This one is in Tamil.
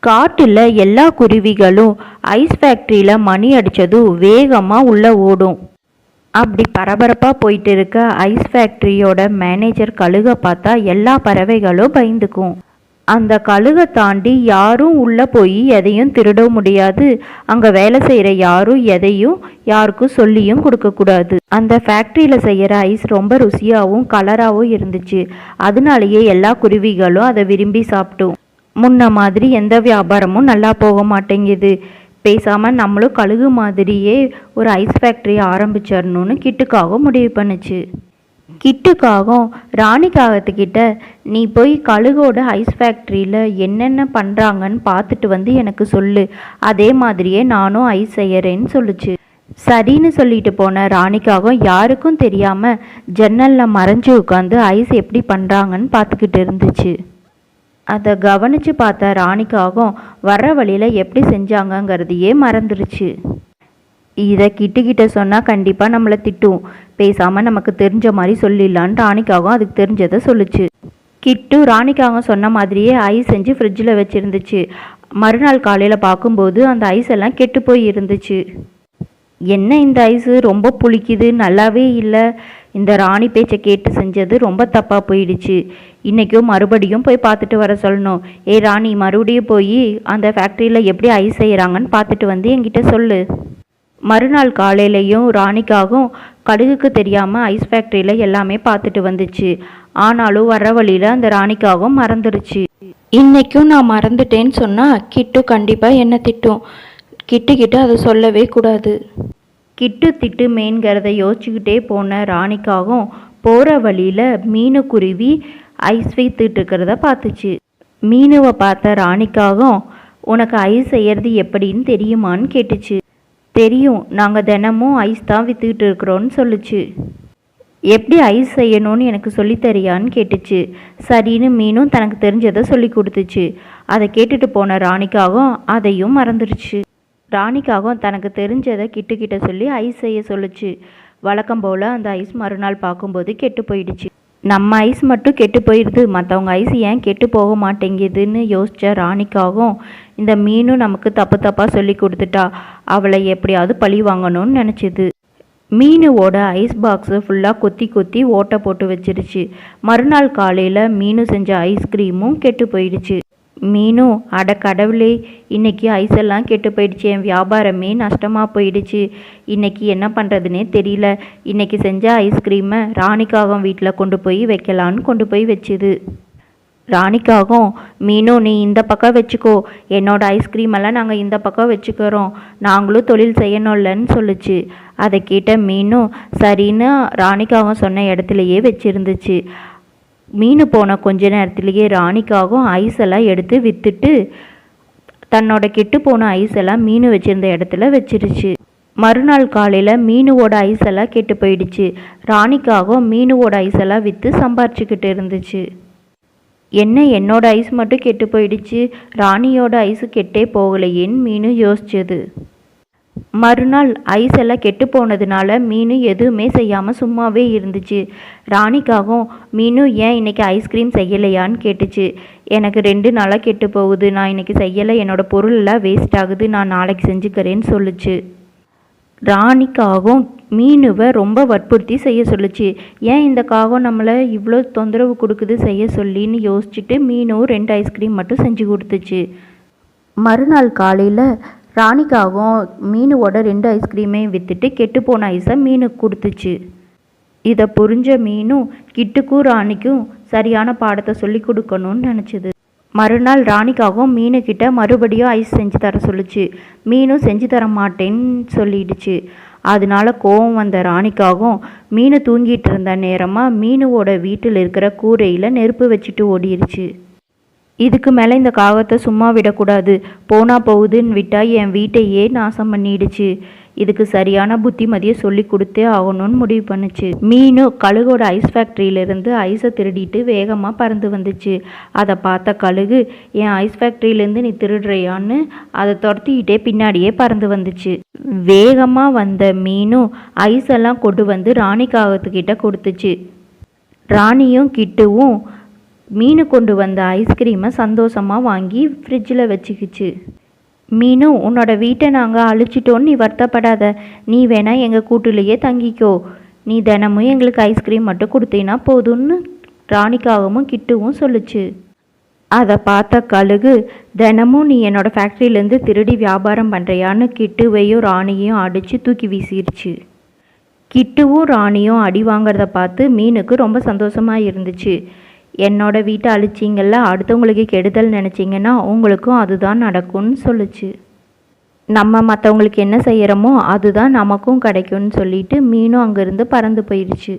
காட்டில் எல்லா குருவிகளும் ஐஸ் ஃபேக்ட்ரியில் மணி அடித்ததும் வேகமாக உள்ளே ஓடும். அப்படி பரபரப்பாக போயிட்டு இருக்க ஐஸ் ஃபேக்ட்ரியோட மேனேஜர் கழுகை பார்த்தா எல்லா பறவைகளும் பயந்துக்கும். அந்த கழுகை தாண்டி யாரும் உள்ளே போய் எதையும் திருட முடியாது. அங்கே வேலை செய்கிற யாரும் எதையும் யாருக்கும் சொல்லியும் கொடுக்கக்கூடாது. அந்த ஃபேக்ட்ரியில் செய்கிற ஐஸ் ரொம்ப ருசியாகவும் கலராகவும் இருந்துச்சு. அதனாலேயே எல்லா குருவிகளும் அதை விரும்பி சாப்பிட்டோம். முன்ன மாதிரி எந்த வியாபாரமும் நல்லா போக மாட்டேங்குது. பேசாமல் நம்மளும் கழுகு மாதிரியே ஒரு ஐஸ் ஃபேக்ட்ரியை ஆரம்பிச்சிடணும்னு கிட்டுக்காக முடிவு பண்ணுச்சு. கிட்டுக்காகவும் ராணிக்காகத்துக்கிட்ட, நீ போய் கழுகோட ஐஸ் ஃபேக்ட்ரியில் என்னென்ன பண்ணுறாங்கன்னு பார்த்துட்டு வந்து எனக்கு சொல்லு, அதே மாதிரியே நானும் ஐஸ் செய்யறேன்னு சொல்லுச்சு. சரின்னு சொல்லிட்டு போன ராணிக்காகவும் யாருக்கும் தெரியாமல் ஜன்னலில் மறைஞ்சு உட்காந்து ஐஸ் எப்படி பண்ணுறாங்கன்னு பார்த்துக்கிட்டு இருந்துச்சு. அதை கவனித்து பார்த்த ராணிக்காகவும் வர்ற வழியில் எப்படி செஞ்சாங்கங்கிறதையே மறந்துருச்சு. இதை கிட்ட சொன்னால் கண்டிப்பாக நம்மளை திட்டும், பேசாமல் நமக்கு தெரிஞ்ச மாதிரி சொல்லிடலான்னு ராணிக்காகவும் அதுக்கு தெரிஞ்சதை சொல்லுச்சு. கிட்டு ராணிக்காகவும் சொன்ன மாதிரியே ஐஸ் செஞ்சு ஃப்ரிட்ஜில் வச்சுருந்துச்சு. மறுநாள் காலையில் பார்க்கும்போது அந்த ஐஸ் எல்லாம் கெட்டு போய் இருந்துச்சு. என்ன இந்த ஐஸு ரொம்ப புளிக்குது, நல்லாவே இல்லை, இந்த ராணி பேச்சை கேட்டு செஞ்சது ரொம்ப தப்பாக போயிடுச்சு, இன்றைக்கும் மறுபடியும் போய் பார்த்துட்டு வர சொல்லணும். ராணி, மறுபடியும் போய் அந்த ஃபேக்ட்ரியில் எப்படி ஐஸ் செய்கிறாங்கன்னு பார்த்துட்டு வந்து என்கிட்ட சொல்லு. மறுநாள் காலையிலையும் ராணிக்காகவும் கழுகுக்கு தெரியாமல் ஐஸ் ஃபேக்ட்ரியில் எல்லாமே பார்த்துட்டு வந்துச்சு. ஆனாலும் வர்ற வழியில் அந்த ராணிக்காகவும் மறந்துடுச்சு. இன்றைக்கும் நான் மறந்துட்டேன்னு சொன்னால் கிட்டு கண்டிப்பாக என்ன திட்டும். கிட்ட அதை சொல்லவே கூடாது. கிட்டு திட்டு மேன்கிறத யோசிச்சுக்கிட்டே போன ராணிக்காகவும் போகிற வழியில் மீனுக்குருவி ஐஸ் வைத்துட்டு இருக்கிறத பார்த்துச்சு. மீனுவை பார்த்த ராணிக்காகவும், உனக்கு ஐஸ் செய்யறது எப்படின்னு தெரியுமான்னு கேட்டுச்சு. தெரியும், நாங்கள் தினமும் ஐஸ் தான் விற்றுக்கிட்டு இருக்கிறோன்னு சொல்லுச்சு. எப்படி ஐஸ் செய்யணும்னு எனக்கு சொல்லித்தரியான்னு கேட்டுச்சு. சரின்னு மீனும் தனக்கு தெரிஞ்சதை சொல்லி கொடுத்துச்சு. அதை கேட்டுட்டு போன ராணிக்காகவும் அதையும் மறந்துடுச்சு. ராணிக்காகவும் தனக்கு தெரிஞ்சதை கிட்ட சொல்லி ஐஸ் செய்ய சொல்லுச்சு. வழக்கம் போல் அந்த ஐஸ் மறுநாள் பார்க்கும்போது கெட்டு போயிடுச்சு. நம்ம ஐஸ் மட்டும் கெட்டு போயிடுது, மற்றவங்க ஐஸ் ஏன் கெட்டு போக மாட்டேங்குதுன்னு யோசித்த ராணிக்காகவும், இந்த மீனும் நமக்கு தப்பாக சொல்லி கொடுத்துட்டா, அவளை எப்படியாவது பழி வாங்கணும்னு நினச்சிது. மீனுவோட ஐஸ் பாக்ஸு ஃபுல்லாக கொத்தி ஓட்டை போட்டு வச்சிருச்சு. மறுநாள் காலையில் மீனு செஞ்ச ஐஸ்கிரீமும் கெட்டு போயிடுச்சு. மீனும், அட கடவுளே, இன்றைக்கி ஐஸெல்லாம் கெட்டு போயிடுச்சு, என் வியாபாரமே நஷ்டமாக போயிடுச்சு, இன்றைக்கி என்ன பண்ணுறதுனே தெரியல. இன்றைக்கி செஞ்ச ஐஸ்கிரீமை ராணிக்காகவும் வீட்டில் கொண்டு போய் வைக்கலான்னு கொண்டு போய் வச்சுது. ராணிக்காகவும், மீனும் நீ இந்த பக்கம் வச்சுக்கோ, என்னோடய ஐஸ்கிரீமெல்லாம் நாங்கள் இந்த பக்கம் வச்சுக்கிறோம், நாங்களும் தொழில் செய்யணும்லன்னு சொல்லுச்சு. அதை கேட்ட மீனும் சரின்னு ராணிக்காகவும் சொன்ன இடத்துலையே வச்சுருந்துச்சு. மீன் போன கொஞ்ச நேரத்திலேயே ராணிக்காகவும் ஐஸ் எல்லாம் எடுத்து விற்றுட்டு தன்னோட கெட்டு போன ஐஸ் எல்லாம் மீன் வச்சுருந்த இடத்துல வச்சிருச்சு. மறுநாள் காலையில் மீனுவோட ஐஸ் எல்லாம் கெட்டு போயிடுச்சு. ராணிக்காகவும் மீனுவோட ஐஸ் எல்லாம் விற்று சம்பாரிச்சுக்கிட்டு இருந்துச்சு. என்ன, என்னோட ஐஸ் மட்டும் கெட்டு போயிடுச்சு, ராணியோட ஐஸு கெட்டே போகலையேன்னு மீன் யோசிச்சது. மறுநாள் ஐஸ் எல்லாம் கெட்டு போனதுனால மீன் எதுவுமே செய்யாமல் சும்மாவே இருந்துச்சு. ராணிக்காகவும், மீனும் ஏன் இன்றைக்கி ஐஸ்கிரீம் செய்யலையான்னு கேட்டுச்சு. எனக்கு 2 நாளாக கெட்டு போகுது, நான் இன்றைக்கி செய்யலை, என்னோடய பொருளெல்லாம் வேஸ்ட் ஆகுது, நான் நாளைக்கு செஞ்சுக்கிறேன்னு சொல்லுச்சு. ராணிக்காகவும் மீனுவை ரொம்ப வற்புறுத்தி செய்ய சொல்லுச்சு. ஏன் இந்த காகம் நம்மளை இவ்வளோ தொந்தரவு கொடுக்குது செய்ய சொல்லின்னு யோசிச்சுட்டு மீனும் 2 ஐஸ்கிரீம் மட்டும் செஞ்சு கொடுத்துச்சு. மறுநாள் காலையில் ராணிக்காகவும் மீனுவோட 2 ஐஸ்கிரீமையும் விற்றுட்டு கெட்டுப்போன ஐஸை மீனுக்கு கொடுத்துச்சு. இதை புரிஞ்ச மீனும் கிட்டுக்கும் ராணிக்கும் சரியான பாடத்தை சொல்லி கொடுக்கணும்னு நினச்சிது. மறுநாள் ராணிக்காகவும் மீனுக்கிட்ட மறுபடியும் ஐஸ் செஞ்சு தர சொல்லுச்சு. மீனும் செஞ்சு தர மாட்டேன்னு சொல்லிடுச்சு. அதனால கோவம் வந்த ராணிக்காகவும் மீன் தூங்கிட்டு இருந்த நேரமாக மீனுவோட வீட்டில் இருக்கிற கூரையில் நெருப்பு வச்சுட்டு ஓடிடுச்சு. இதுக்கு மேலே இந்த காகத்தை சும்மா விடக்கூடாது, போனால் போகுதுன்னு விட்டால் என் வீட்டையே நாசம் பண்ணிடுச்சு, இதுக்கு சரியான புத்திமதியை சொல்லி கொடுத்தே ஆகணும்னு முடிவு பண்ணுச்சு. மீனு கழுகோட ஐஸ் ஃபேக்ட்ரியிலேருந்து ஐஸை திருடிட்டு வேகமாக பறந்து வந்துச்சு. அதை பார்த்த கழுகு, என் ஐஸ் ஃபேக்ட்ரியிலேருந்து நீ திருடுறியான்னு அதை துரத்திக்கிட்டே பின்னாடியே பறந்து வந்துச்சு. வேகமாக வந்த மீனும் ஐஸ் எல்லாம் கொண்டு வந்து ராணி காகத்துக்கிட்ட கொடுத்துச்சு. ராணியும் கிட்டுவும் மீனு கொண்டு வந்த ஐஸ்கிரீமை சந்தோஷமாக வாங்கி ஃப்ரிட்ஜில் வச்சுக்கிச்சு. மீனு, உன்னோட வீட்டை நாங்கள் அழிச்சிட்டோன்னு நீ வருத்தப்படாத. நீ வேணா எங்கள் கூட்டுலேயே தங்கிக்கோ. நீ தினமும் எங்களுக்கு ஐஸ்கிரீம் மட்டும் கொடுத்தீங்கன்னா போதும்னு ராணிக்காகவும் கிட்டுவும் சொல்லுச்சு. அதை பார்த்த கழுகு, தினமும் நீ என்னோட ஃபேக்ட்ரியிலேருந்து திருடி வியாபாரம் பண்ணுறியான்னு கிட்டுவையும் ராணியையும் அடித்து தூக்கி வீசிருச்சு. கிட்டுவும் ராணியும் அடி வாங்கிறத பார்த்து மீனுக்கு ரொம்ப சந்தோஷமாக இருந்துச்சு. என்னோட வீட்டை அழிச்சிங்கல்ல, அடுத்தவங்களுக்கு கெடுதல் நினச்சிங்கன்னா உங்களுக்கும் அதுதான் நடக்கும்னு சொல்லுச்சு. நம்ம மற்றவங்களுக்கு என்ன செய்கிறோமோ அதுதான் நமக்கும் கிடைக்கும்னு சொல்லிட்டு மீனும் அங்கேருந்து பறந்து போயிடுச்சு.